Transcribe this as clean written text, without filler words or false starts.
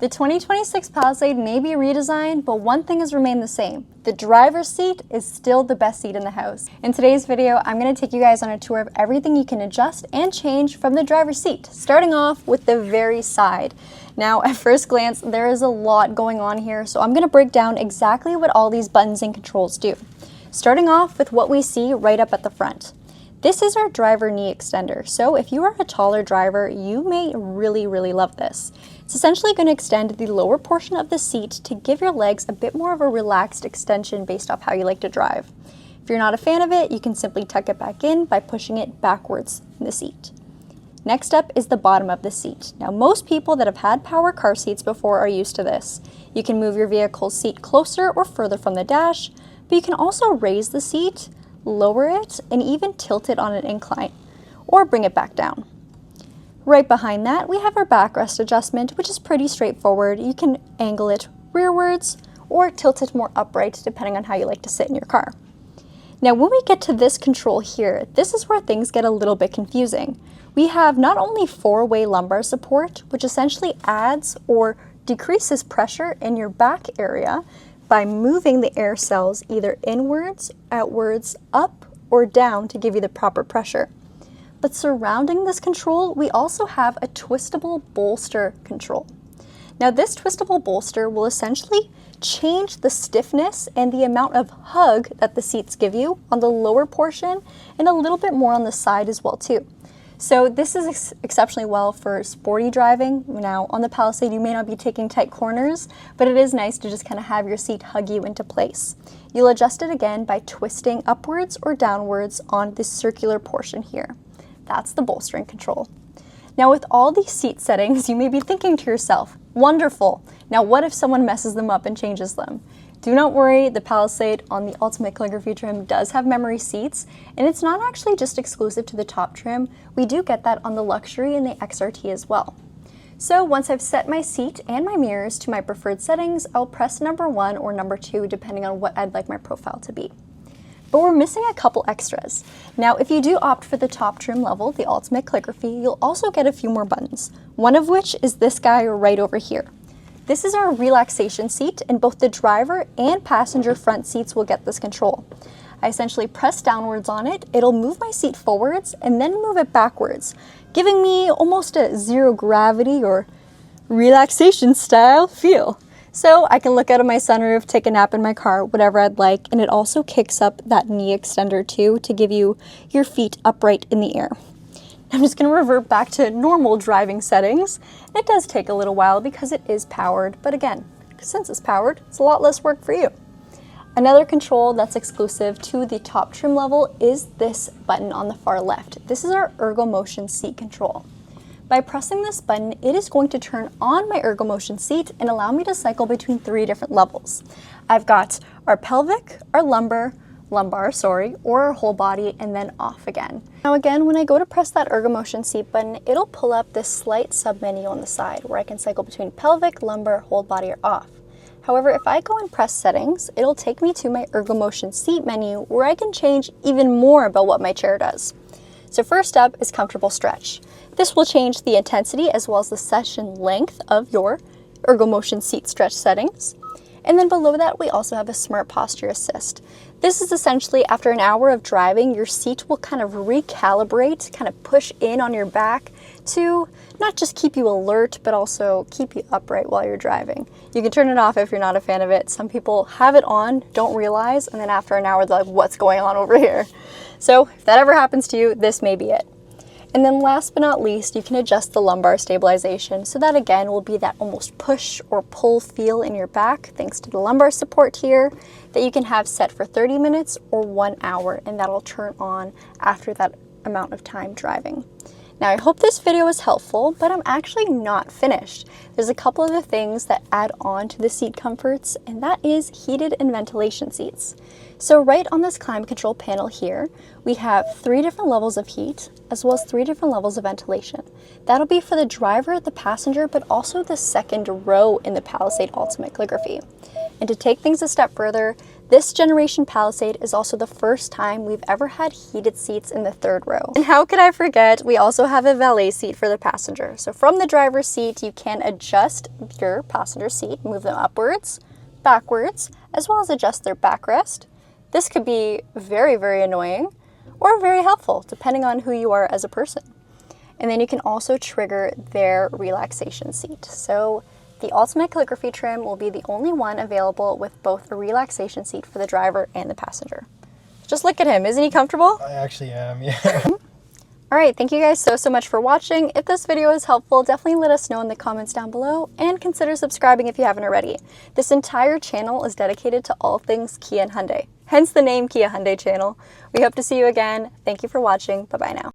The 2026 Palisade may be redesigned, but one thing has remained the same. The driver's seat is still the best seat in the house. In today's video, I'm going to take you guys on a tour of everything you can adjust and change from the driver's seat, starting off with the very side. Now, at first glance, there is a lot going on here, so I'm going to break down exactly what all these buttons and controls do. Starting off with what we see right up at the front. This is our driver knee extender, so if you are a taller driver, you may really love this. It's essentially going to extend the lower portion of the seat to give your legs a bit more of a relaxed extension based off how you like to drive. If you're not a fan of it, you can simply tuck it back in by pushing it backwards in the seat. Next up is the bottom of the seat. Now, most people that have had power car seats before are used to this. You can move your vehicle's seat closer or further from the dash, but you can also raise the seat, lower it, and even tilt it on an incline, or bring it back down. Right behind that, we have our backrest adjustment, which is pretty straightforward. You can angle it rearwards or tilt it more upright, depending on how you like to sit in your car. Now, when we get to this control here, this is where things get a little bit confusing. We have not only four-way lumbar support, which essentially adds or decreases pressure in your back area by moving the air cells either inwards, outwards, up, or down to give you the proper pressure. But surrounding this control, we also have a twistable bolster control. Now, this twistable bolster will essentially change the stiffness and the amount of hug that the seats give you on the lower portion and a little bit more on the side as well too. So this is exceptionally well for sporty driving. Now, on the Palisade, you may not be taking tight corners, but it is nice to just kind of have your seat hug you into place. You'll adjust it again by twisting upwards or downwards on this circular portion here. That's the bolstering control. Now, with all these seat settings, you may be thinking to yourself, wonderful. Now, what if someone messes them up and changes them? Do not worry, the Palisade on the Ultimate Calligraphy trim does have memory seats, and it's not actually just exclusive to the top trim. We do get that on the Luxury and the XRT as well. So once I've set my seat and my mirrors to my preferred settings, I'll press number 1 or number 2 depending on what I'd like my profile to be. But we're missing a couple extras. Now, if you do opt for the top trim level, the Ultimate Calligraphy, you'll also get a few more buttons, one of which is this guy right over here. This is our relaxation seat, and both the driver and passenger front seats will get this control. I essentially press downwards on it, it'll move my seat forwards and then move it backwards, giving me almost a zero gravity or relaxation style feel. So I can look out of my sunroof, take a nap in my car, whatever I'd like, and it also kicks up that knee extender too to give you your feet upright in the air. I'm just going to revert back to normal driving settings. It does take a little while because it is powered, but again, since it's powered, it's a lot less work for you. Another control that's exclusive to the top trim level is this button on the far left. This is our ErgoMotion seat control. By pressing this button, it is going to turn on my ErgoMotion seat and allow me to cycle between 3 different levels. I've got our pelvic, our lumbar, or our whole body, and then off again. Now again, when I go to press that ErgoMotion seat button, it'll pull up this slight sub-menu on the side where I can cycle between pelvic, lumbar, whole body, or off. However, if I go and press settings, it'll take me to my ErgoMotion seat menu where I can change even more about what my chair does. So first up is comfortable stretch. This will change the intensity as well as the session length of your ErgoMotion seat stretch settings. And then below that, we also have a Smart Posture Assist. This is essentially after an hour of driving, your seat will kind of recalibrate, kind of push in on your back to not just keep you alert, but also keep you upright while you're driving. You can turn it off if you're not a fan of it. Some people have it on, don't realize, and then after an hour, they're like, what's going on over here? So if that ever happens to you, this may be it. And then last but not least, you can adjust the lumbar stabilization. So that again will be that almost push or pull feel in your back, thanks to the lumbar support here, that you can have set for 30 minutes or 1 hour, and that'll turn on after that amount of time driving. Now, I hope this video was helpful, but I'm actually not finished. There's a couple other things that add on to the seat comforts, and that is heated and ventilation seats. So right on this climate control panel here, we have 3 different levels of heat, as well as 3 different levels of ventilation. That'll be for the driver, the passenger, but also the second row in the Palisade Ultimate Calligraphy. And to take things a step further, This generation Palisade is also the first time we've ever had heated seats in the third row. And how could I forget, we also have a valet seat for the passenger. So from the driver's seat, you can adjust your passenger seat, move them upwards, backwards, as well as adjust their backrest. This could be very, very annoying or very helpful, depending on who you are as a person. And then you can also trigger their relaxation seat. So the Ultimate Calligraphy trim will be the only one available with both a relaxation seat for the driver and the passenger. Just look at him, isn't he comfortable? I actually am, yeah. All right, thank you guys so much for watching. If this video is helpful, definitely let us know in the comments down below and consider subscribing if you haven't already. This entire channel is dedicated to all things Kia and Hyundai, hence the name Kia Hyundai channel. We hope to see you again. Thank you for watching. Bye-bye now.